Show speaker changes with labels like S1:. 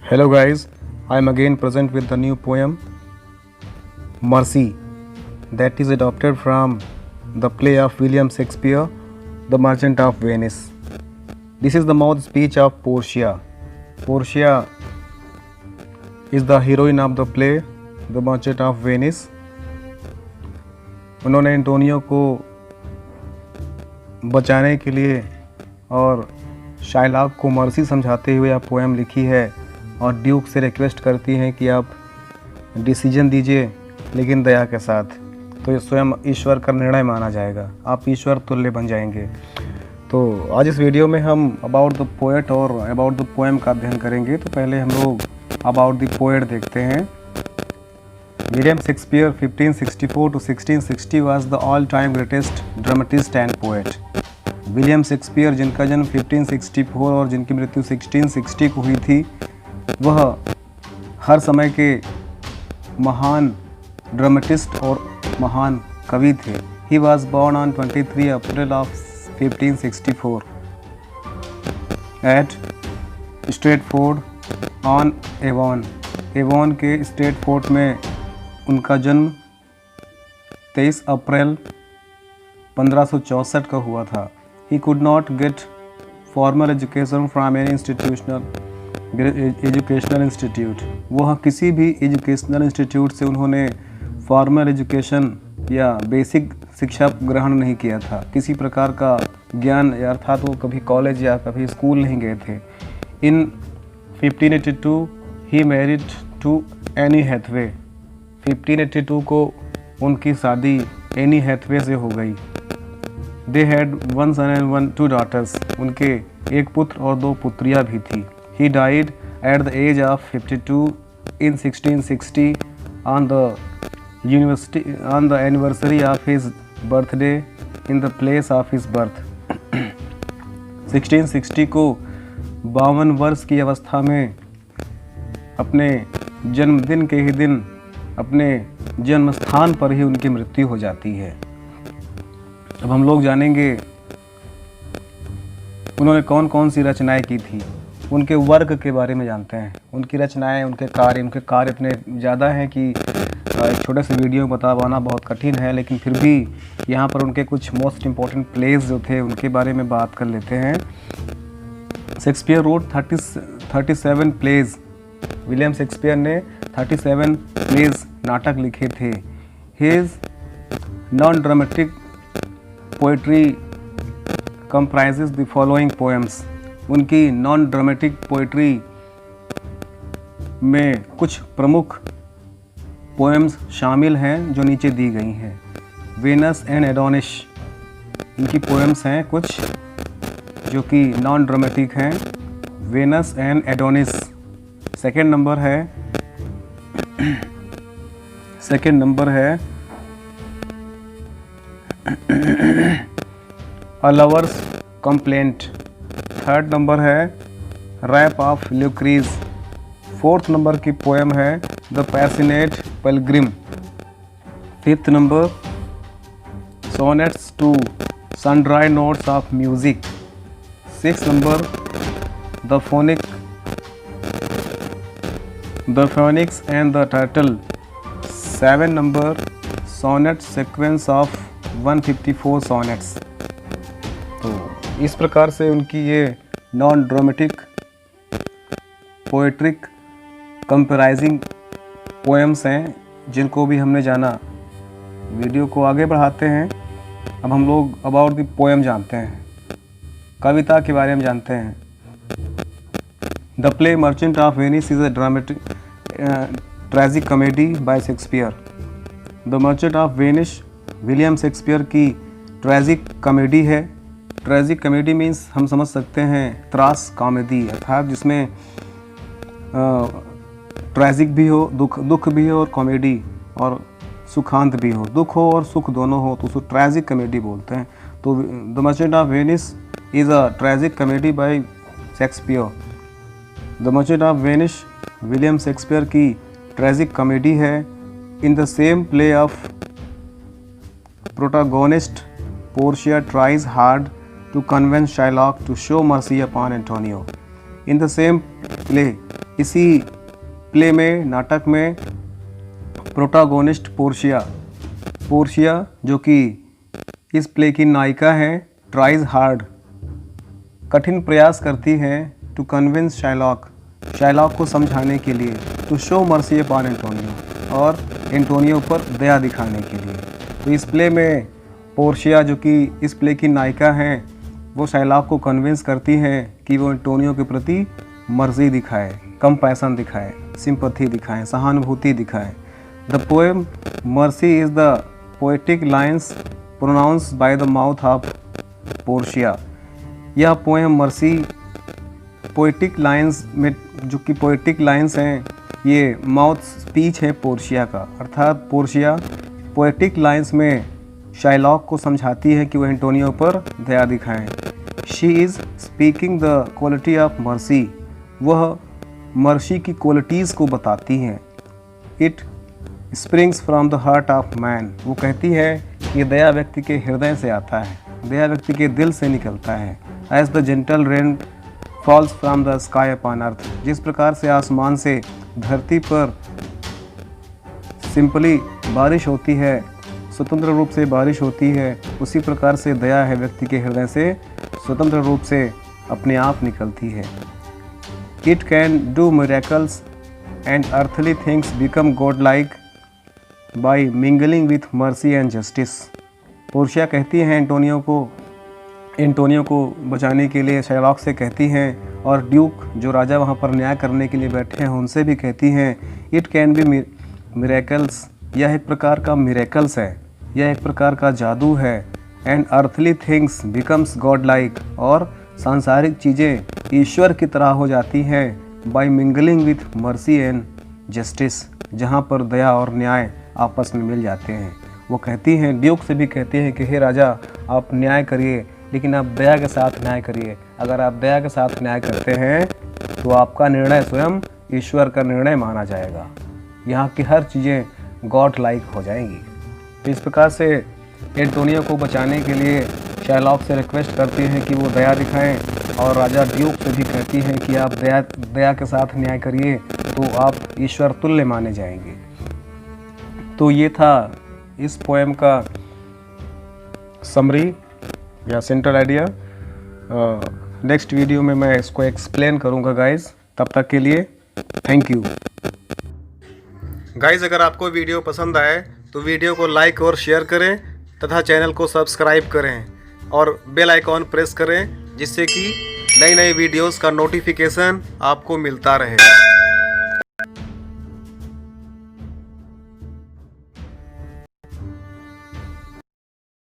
S1: Hello guys, I am again present with the new poem Mercy that is adopted from the play of William Shakespeare, The Merchant of Venice. This is the mouth speech of Portia. Portia is the heroine of the play The Merchant of Venice. उन्होंने Antonio को बचाने के लिए और Shylock को mercy समझाते हुए यह पोएम लिखी है और ड्यूक से रिक्वेस्ट करती हैं कि आप डिसीजन दीजिए लेकिन दया के साथ, तो ये स्वयं ईश्वर का निर्णय माना जाएगा, आप ईश्वर तुल्य बन जाएंगे। तो आज इस वीडियो में हम अबाउट द पोएट और अबाउट द पोएम का अध्ययन करेंगे। तो पहले हम लोग अबाउट द पोएट देखते हैं। William Shakespeare 1564 to 1660 was the all-time greatest dramatist and poet. William Shakespeare जिनका जन्म 1564 और जिनकी मृत्यु 1660 को हुई थी, वह हर समय के महान ड्रामेटिस्ट और महान कवि थे। He was born on 23 April of 1564 at Stratford on Avon. Avon के स्ट्रेटफोर्ड में उनका जन्म 23 अप्रैल 1564 का हुआ था। He could not get formal education from any educational institute. वह किसी भी एजुकेशनल इंस्टीट्यूट से उन्होंने फॉर्मल एजुकेशन या बेसिक शिक्षा ग्रहण नहीं किया था। किसी प्रकार का ज्ञान अर्थात वो कभी कॉलेज या कभी स्कूल नहीं गए थे। इन 1582 he married to any Hathaway. 1582 को उनकी शादी एनी हैथवे से हो गई। They had 1 son and 2 daughters. उनके एक पुत्र और 2 पुत्रियां भी थी। He died at the age of 52 in 1660 on the anniversary of his birthday in the place of his birth. 1660 को 52 वर्ष की अवस्था में अपने जन्मदिन के ही दिन अपने जन्म स्थान पर ही उनकी मृत्यु हो जाती है। अब हम लोग जानेंगे उन्होंने कौन कौन सी रचनाएं की थी, उनके वर्क के बारे में जानते हैं। उनकी रचनाएं, उनके कार्य इतने ज़्यादा हैं कि एक छोटे से वीडियो में बता पाना बहुत कठिन है, लेकिन फिर भी यहाँ पर उनके कुछ मोस्ट इम्पॉर्टेंट प्लेज जो थे उनके बारे में बात कर लेते हैं। Shakespeare wrote 37 plays. William Shakespeare ने 37 प्लेज नाटक लिखे थे। His non dramatic poetry comprises the following poems. उनकी नॉन ड्रामेटिक पोएट्री में कुछ प्रमुख पोएम्स शामिल हैं जो नीचे दी गई हैं। वेनस एंड एडोनिस, इनकी पोएम्स हैं कुछ जो कि नॉन ड्रामेटिक हैं। Venus and Adonis. Second number है a lover's complaint. Third number है rape of Lucrece. Fourth number की पोएम है the passionate pilgrim. Fifth number sonnets to sundry notes of music. Six number the phoenix and the turtle. Seven number sonnet sequence of 154 sonnets. तो इस प्रकार से उनकी ये non dramatic पोएट्रिक कंपेराइजिंग poems हैं जिनको भी हमने जाना। वीडियो को आगे बढ़ाते हैं। अब हम लोग अबाउट द पोएम जानते हैं, कविता के बारे में जानते हैं। The play merchant of Venice is a dramatic tragic comedy bye Shakespeare. The merchant of Venice William Shakespeare की ट्रेजिक कॉमेडी है। ट्रेजिक कॉमेडी मीन्स हम समझ सकते हैं त्रास कॉमेडी, अर्थात जिसमें ट्रेजिक भी हो, दुख भी हो और कॉमेडी और सुखांत भी हो, दुख हो और सुख दोनों हो, तो उसको ट्रेजिक कॉमेडी बोलते हैं। तो the merchant of Venice is a tragic comedy bye Shakespeare. The merchant of Venice William Shakespeare की ट्रेजिक कॉमेडी है। In the same play of protagonist Portia tries hard to convince Shylock to show mercy upon Antonio. In the same play, इसी play में, नाटक में protagonist Portia जो कि इस play की नायिका है, ट्राइज हार्ड, कठिन प्रयास करती है टू कन्विंस शाइलॉक को समझाने के लिए, to show mercy upon Antonio, और एंटोनियो पर दया दिखाने के लिए। तो इस प्ले में पोर्शिया जो कि इस प्ले की नायिका हैं, वो शाइलॉक को कन्विंस करती हैं कि वो एंटोनियो के प्रति मर्जी दिखाए, कंपैशन दिखाए, सिंपैथी दिखाएं, सहानुभूति दिखाएं। The poem mercy is the poetic lines pronounced by the mouth of Portia. यह पोएम मर्सी पोएटिक लाइन्स में, जो कि पोएटिक लाइन्स हैं, ये माउथ स्पीच है पोर्शिया का, अर्थात पोर्शिया पोएटिक लाइन्स में शाइलॉक को समझाती है कि वह एंटोनियो पर दया दिखाएं। She is speaking the quality of mercy, वह मर्सी की क्वालिटीज़ को बताती हैं। It springs from the heart of man, वो कहती है कि दया व्यक्ति के हृदय से आता है, दया व्यक्ति के दिल से निकलता है। As the gentle rain falls from the sky upon earth, जिस प्रकार से आसमान से धरती पर सिंपली बारिश होती है, स्वतंत्र रूप से बारिश होती है, उसी प्रकार से दया है व्यक्ति के हृदय से स्वतंत्र रूप से अपने आप निकलती है। It can do miracles and earthly things become God like by mingling with mercy and justice. Portia कहती हैं एंटोनियो को बचाने के लिए शाइलॉक से कहती हैं, और ड्यूक जो राजा वहाँ पर न्याय करने के लिए बैठे हैं उनसे भी कहती हैं, इट कैन बी मिरेकल्स, यह एक प्रकार का मिरेकल्स है, यह एक प्रकार का जादू है। And earthly things becomes god like, और सांसारिक चीज़ें ईश्वर की तरह हो जाती हैं by mingling with mercy and justice, जहाँ पर दया और न्याय आपस में मिल जाते हैं। वो कहती हैं, ड्यूक से भी कहती हैं कि हे राजा, आप न्याय करिए, लेकिन आप दया के साथ न्याय करिए। अगर आप दया के साथ न्याय करते हैं तो आपका निर्णय स्वयं ईश्वर का निर्णय माना जाएगा, यहाँ की हर चीज़ें गॉड लाइक हो जाएंगी। तो इस प्रकार से एंटोनियो को बचाने के लिए शाइलॉक से रिक्वेस्ट करती हैं कि वो दया दिखाएं, और राजा ड्यूक से भी कहती हैं कि आप दया के साथ न्याय करिए तो आप ईश्वर तुल्य माने जाएंगे। तो ये था इस पोएम का समरी या सेंट्रल आइडिया। नेक्स्ट वीडियो में मैं इसको एक्सप्लेन करूँगा गाइज। तब तक के लिए थैंक यू गाइज। अगर आपको वीडियो पसंद आए तो वीडियो को लाइक और शेयर करें तथा चैनल को सब्सक्राइब करें और बेल आइकॉन प्रेस करें, जिससे कि नई वीडियोस का नोटिफिकेशन आपको मिलता रहे।